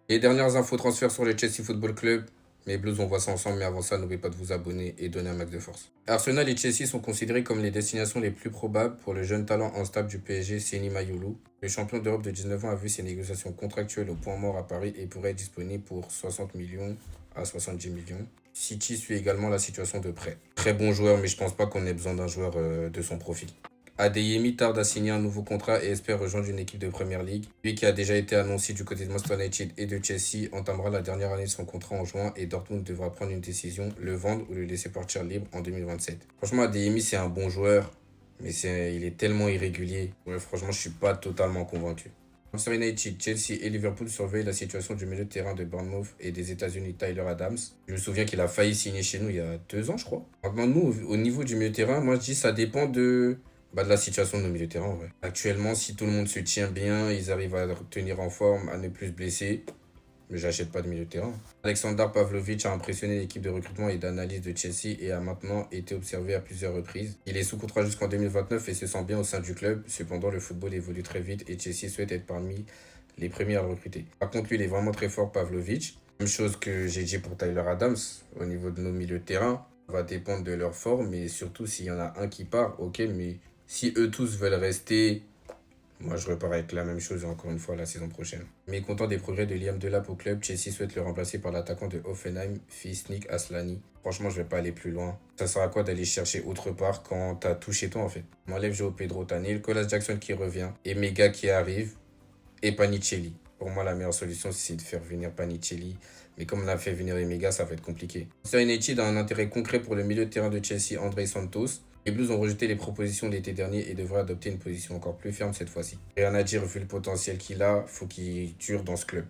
Les dernières infos transferts sur le Chelsea Football Club. Mes Blues, on voit ça ensemble, mais avant ça, n'oubliez pas de vous abonner et donner un max de force. Arsenal et Chelsea sont considérés comme les destinations les plus probables pour le jeune talent instable du PSG, Seny Mayulu. Le champion d'Europe de 19 ans a vu ses négociations contractuelles au point mort à Paris et pourrait être disponible pour 60 millions à 70 millions. City suit également la situation de près. Très bon joueur, mais je pense pas qu'on ait besoin d'un joueur de son profil. Adeyemi tarde à signer un nouveau contrat et espère rejoindre une équipe de Premier League. Lui qui a déjà été annoncé du côté de Manchester United et de Chelsea entamera la dernière année de son contrat en juin et Dortmund devra prendre une décision, le vendre ou le laisser partir libre en 2027. Franchement, Adeyemi c'est un bon joueur, mais il est tellement irrégulier. Ouais, franchement, je suis pas totalement convaincu. Manchester United, Chelsea et Liverpool surveillent la situation du milieu de terrain de Bournemouth et des États-Unis Tyler Adams. Je me souviens qu'il a failli signer chez nous il y a 2 ans, je crois. Maintenant, nous, au niveau du milieu de terrain, moi je dis ça dépend de la situation de nos milieux de terrain, ouais. Actuellement, si tout le monde se tient bien, ils arrivent à tenir en forme, à ne plus se blesser, mais j'achète pas de milieu de terrain. Alexander Pavlovic a impressionné l'équipe de recrutement et d'analyse de Chelsea et a maintenant été observé à plusieurs reprises. Il est sous contrat jusqu'en 2029 et se sent bien au sein du club. Cependant, le football évolue très vite et Chelsea souhaite être parmi les premiers à le recruter. Par contre, lui, il est vraiment très fort, Pavlovic. Même chose que j'ai dit pour Tyler Adams, au niveau de nos milieux de terrain, ça va dépendre de leur forme, mais surtout s'il y en a un qui part, ok, mais si eux tous veulent rester, moi je repars avec la même chose encore une fois la saison prochaine. Mécontent des progrès de Liam Delap au club, Chelsea souhaite le remplacer par l'attaquant de Hoffenheim, Fisnik Aslani. Franchement, je vais pas aller plus loin. Ça sert à quoi d'aller chercher autre part quand t'as tout chez toi en fait? On enlève Joe Pedro Tanil, Colas Jackson qui revient, et Mega qui arrive, et Panicelli. Pour moi, la meilleure solution, c'est de faire venir Panicelli. Mais comme on a fait venir Emega, ça va être compliqué. Manchester United a un intérêt concret pour le milieu de terrain de Chelsea, André Santos. Les Blues ont rejeté les propositions l'été dernier et devraient adopter une position encore plus ferme cette fois-ci. Rien à dire vu le potentiel qu'il a, faut qu'il dure dans ce club.